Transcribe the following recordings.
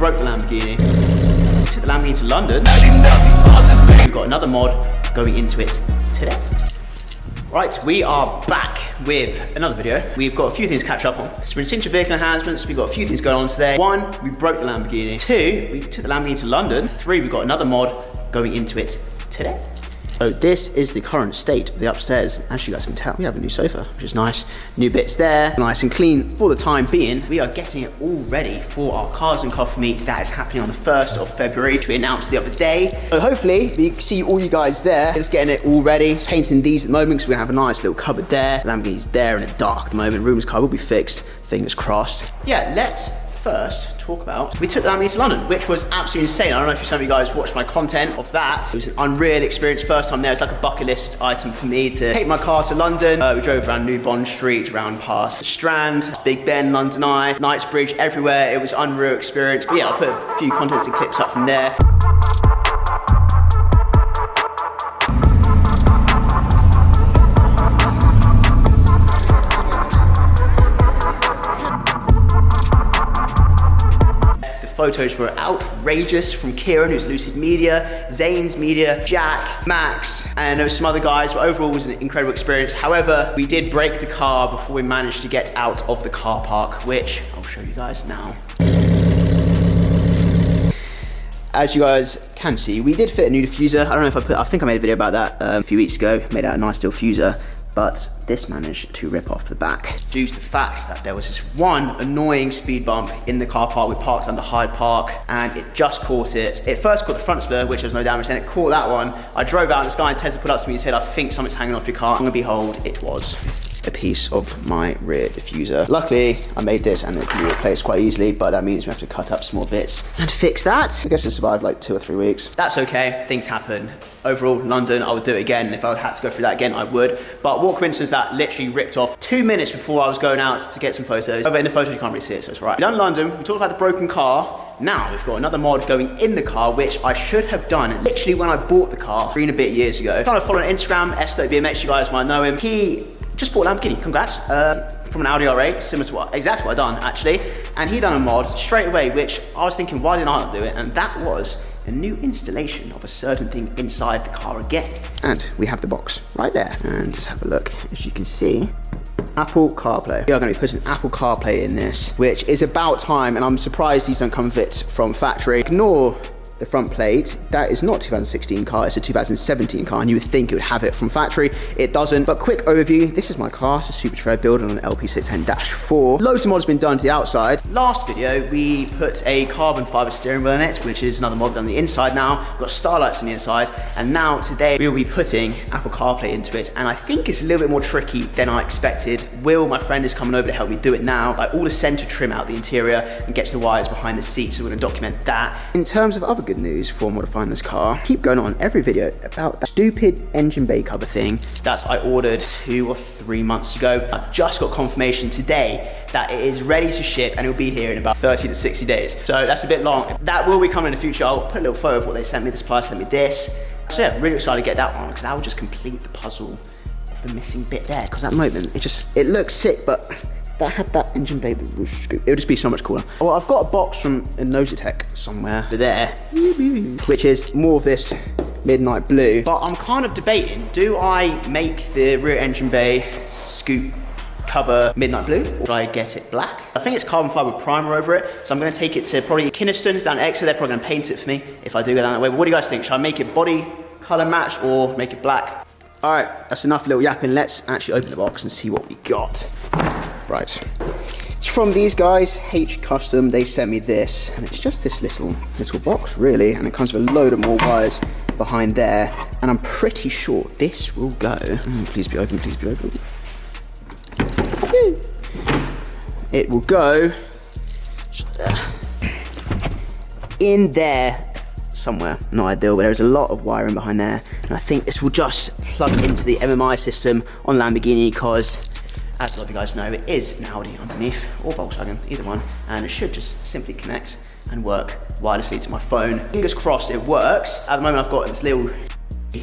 broke the Lamborghini. We took the Lamborghini to London. We've got another mod going into it today. Right, we are back with another video. We've got a few things to catch up on. So we're in Cinch vehicle enhancements. We've got a few things going on today. 1, we broke the Lamborghini. 2, we took the Lamborghini to London. 3, we've got another mod going into it today. So this is the current state of the upstairs. As you guys can tell, we have a new sofa, which is nice. New bits there, nice and clean for the time being. We are getting it all ready for our Cars and Coffee meet that is happening on the 1st of February, which we announced the other day. So hopefully we see all you guys there. Just getting it all ready. Painting these at the moment because we're gonna have a nice little cupboard there. Lamborghini's there and it's dark at the moment. Room's covered will be fixed, fingers crossed. Yeah, let's first talk about, we took the Lamborghini to London, which was absolutely insane. I don't know if some of you guys watched my content of that. It was an unreal experience. First time there, it's like a bucket list item for me to take my car to London. We drove around New Bond Street, around past the Strand, Big Ben, London Eye, Knightsbridge, everywhere. It was an unreal experience. But yeah, I'll put a few contents and clips up from there. Photos were outrageous from Kieran, who's Lucid Media, Zane's Media, Jack, Max, and there were some other guys, but overall it was an incredible experience. However, we did break the car before we managed to get out of the car park, which I'll show you guys now. As you guys can see, we did fit a new diffuser. I don't know if I think I made a video about that a few weeks ago, made out a nice little diffuser. But this managed to rip off the back due to the fact that there was this one annoying speed bump in the car park. We parked under Hyde Park and it just caught it. It first caught the front spur, which was no damage, then it caught that one. I drove out and this guy in Tesla put up to me and said, I think something's hanging off your car. And behold, it was a piece of my rear diffuser. Luckily, I made this and it can be replaced quite easily, but that means we have to cut up some more bits and fix that. I guess it survived like 2 or 3 weeks. That's okay, things happen. Overall, London, I would do it again. If I had to go through that again, I would. But what coincidence that literally ripped off 2 minutes before I was going out to get some photos. Over in the photos, you can't really see it, so it's right. We've done London, we talked about the broken car. Now we've got another mod going in the car, which I should have done literally when I bought the car 3 and a bit years ago. Kind of follow on Instagram, S.To BMX, you guys might know him. He just bought a Lamborghini, congrats, from an Audi R8, similar to exactly what I've done actually. And he done a mod straight away, which I was thinking, why didn't I not do it? And that was a new installation of a certain thing inside the car again. And we have the box right there. And just have a look, as you can see, Apple CarPlay. We are going to be putting Apple CarPlay in this, which is about time, and I'm surprised these don't come with it from factory. Ignore the front plate. That is not a 2016 car, it's a 2017 car, and you would think it would have it from factory. It doesn't. But quick overview, this is my car. It's a Super Trade build on an LP610-4. Loads of mods have been done to the outside. Last video, we put a carbon fiber steering wheel in it, which is another mod on the inside now. We've got starlights on the inside, and now today we'll be putting Apple CarPlay into it, and I think it's a little bit more tricky than I expected. Will, my friend, is coming over to help me do it now. Like all the center trim out the interior and get to the wires behind the seat, so we're gonna document that. In terms of other good news for modifying this car, keep going on every video about that stupid engine bay cover thing that I ordered 2 or 3 months ago. I've just got confirmation today that it is ready to ship and it'll be here in about 30 to 60 days. So that's a bit long. That will be coming in the future. I'll put a little photo of what they sent me. The supplier sent me this. So yeah, really excited to get that one because that will just complete the puzzle of the missing bit there. Because at the moment, it looks sick, but that had that engine bay scoop, it would just be so much cooler. Well, I've got a box from a Nositech somewhere there, which is more of this midnight blue. But I'm kind of debating, do I make the rear engine bay scoop cover midnight blue, or should I get it black? I think it's carbon fiber primer over it, so I'm gonna take it to probably Kinniston's down at Exeter. They're probably gonna paint it for me if I do go down that way. But what do you guys think? Should I make it body color match or make it black? All right, that's enough little yapping. Let's actually open the box and see what we got. Right, it's from these guys, H Custom. They sent me this, and it's just this little box really, and it comes with a load of more wires behind there, and I'm pretty sure this will go. Please be open, please be open. It will go in there somewhere, no idea, but there's a lot of wiring behind there, and I think this will just plug into the MMI system on Lamborghini because, as a lot of you guys know, it is an Audi underneath, or Volkswagen, either one, and it should just simply connect and work wirelessly to my phone. Fingers crossed it works. At the moment I've got this little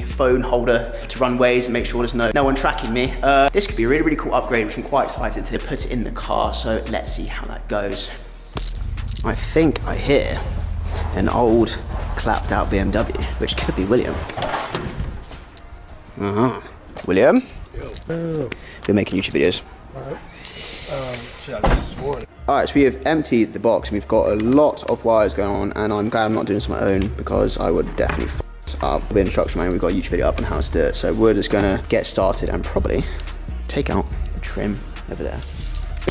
phone holder to run Waze and make sure there's no one tracking me. This could be a really, really cool upgrade, which I'm quite excited to put it in the car, so let's see how that goes. I think I hear an old clapped out BMW, which could be William. William? Yo. We're making YouTube videos. Shit, I just swore. Alright, so we have emptied the box and we've got a lot of wires going on, and I'm glad I'm not doing this on my own because I would definitely f this up. We'll be in the instruction manual, we've got a YouTube video up on how to do it, so we're just gonna get started and probably take out the trim over there.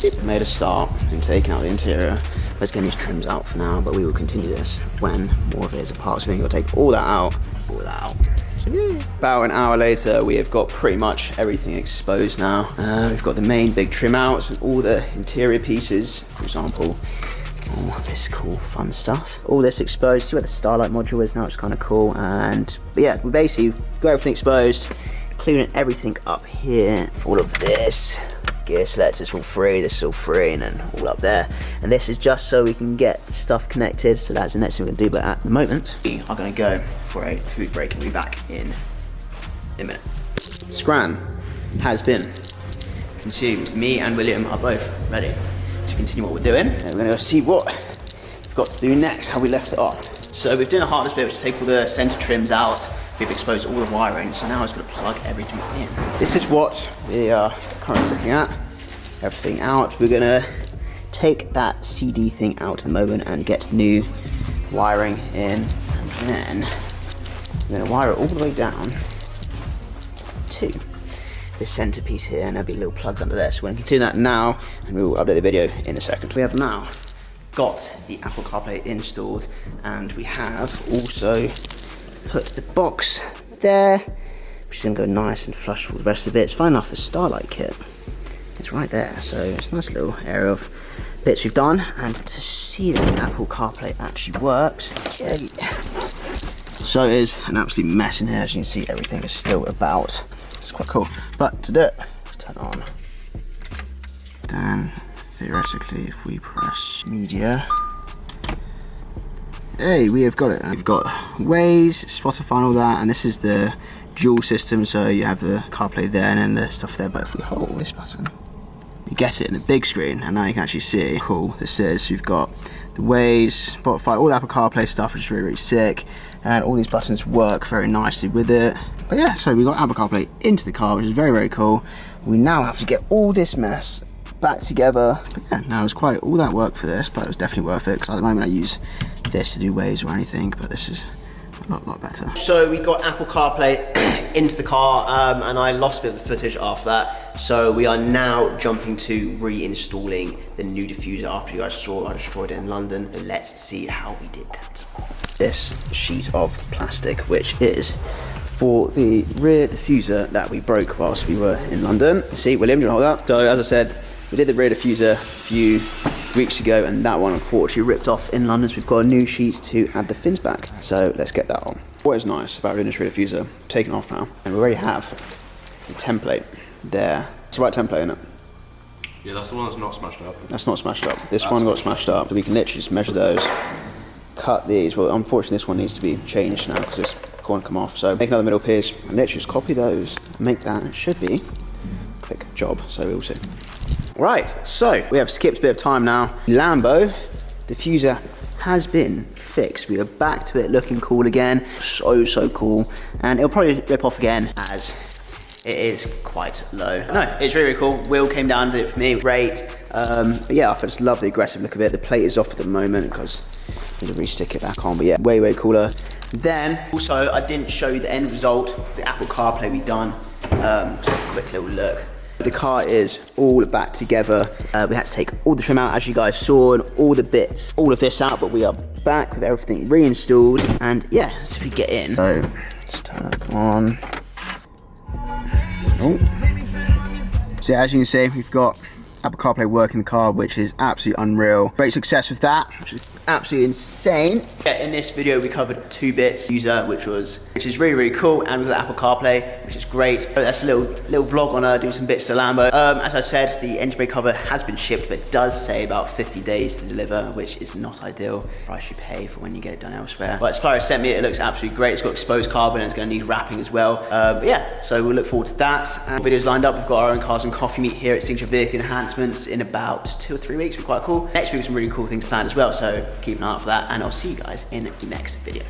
We've made a start in taking out the interior. Let's get these trims out for now, but we will continue this when more of it is apart. So we're gonna take all that out, So, yeah. About an hour later, we have got pretty much everything exposed now. We've got the main big trim out and all the interior pieces, for example, all this cool fun stuff. All this exposed. See where the starlight module is now, it's kind of cool. And yeah, we basically got everything exposed, clearing everything up here. All of this. Gear selectors is all free, this is all free, and then all up there. And this is just so we can get stuff connected, so that's the next thing we're gonna do. But at the moment, we are gonna go for a food break and we'll be back in a minute. Scran has been consumed. Me and William are both ready to continue what we're doing. And we're gonna see what we've got to do next, how we left it off. So we've done the hardest bit, which is take all the center trims out. We've exposed all the wiring, so now I'm just gonna plug everything in. This is what we are currently looking at. Everything out. We're gonna take that CD thing out at the moment and get new wiring in, and then we're gonna wire it all the way down to this centerpiece here, and there'll be little plugs under there. So we're gonna continue that now, and we will update the video in a second. We have now got the Apple CarPlay installed, and we have also put the box there, which is gonna go nice and flush for the rest of it. It's fine enough, the Starlight kit, it's right there, so it's a nice little area of bits we've done. And to see that the Apple CarPlay actually works, yay. So it is an absolute mess in here. As you can see, everything is still about. It's quite cool, but to do it, let's turn it on. Then theoretically, if we press media, hey, we have got it. We've got Waze, Spotify and all that, and this is the dual system, so you have the CarPlay there and then the stuff there. But if we hold this button, you get it in the big screen, and now you can actually see how cool this is. So you've got the Waze, Spotify, all the Apple CarPlay stuff, which is really, really sick, and all these buttons work very nicely with it. But yeah, so we got Apple CarPlay into the car, which is very, very cool. We now have to get all this mess back together. But yeah, now it's quite all that work for this, but it was definitely worth it, because at the moment I use this to do Waze or anything, but this is a lot better. So we got Apple CarPlay into the car, and I lost a bit of the footage after that. So we are now jumping to reinstalling the new diffuser after you guys saw I destroyed it in London. But let's see how we did that. This sheet of plastic, which is for the rear diffuser that we broke whilst we were in London. See, William, do you want to hold that? So as I said, we did the rear diffuser a few weeks ago, and that one unfortunately ripped off in London, so we've got a new sheet to add the fins back. So let's get that on. What is nice about doing this rear diffuser, taken off now, and we already have the template there. It's the right template, isn't it? Yeah, that's the one that's not smashed up. That's not smashed up. This one got smashed up, so we can literally just measure those, cut these. Well, unfortunately this one needs to be changed now because this corner come off. So make another middle piece and literally just copy those and make that. It should be a quick job, so we'll see. Right, so we have skipped a bit of time now. Lambo diffuser has been fixed. We are back to it looking cool again. So cool. And it'll probably rip off again as it is quite low. No, it's really, really cool. Will came down and did it for me, great. But yeah, I just love the aggressive look of it. The plate is off at the moment because I need to re-stick it back on, but yeah, way cooler. Then, also, I didn't show you the end result, the Apple CarPlay we done. Just a quick little look. The car is all back together. We had to take all the trim out, as you guys saw, and all the bits, all of this out, but we are back with everything reinstalled. And yeah, so we get in. So, let's turn it on. Oh. So as you can see, we've got Apple CarPlay working the car, which is absolutely unreal. Great success with that, which is absolutely insane. Yeah, in this video we covered 2 bits user, which is really cool, and with Apple CarPlay, which is great. That's a little vlog on doing some bits to Lambo. As I said, the engine bay cover has been shipped, but it does say about 50 days to deliver, which is not ideal. Price you pay for when you get it done elsewhere. But supplier sent me it looks absolutely great. It's got exposed carbon and it's going to need wrapping as well. But yeah, so we'll look forward to that. And videos lined up. We've got our own Cars and Coffee meet here at Signature Vehicle Enhancements in about 2 or 3 weeks. We're quite cool. Next week, some really cool things planned as well. So keep an eye out for that, and I'll see you guys in the next video.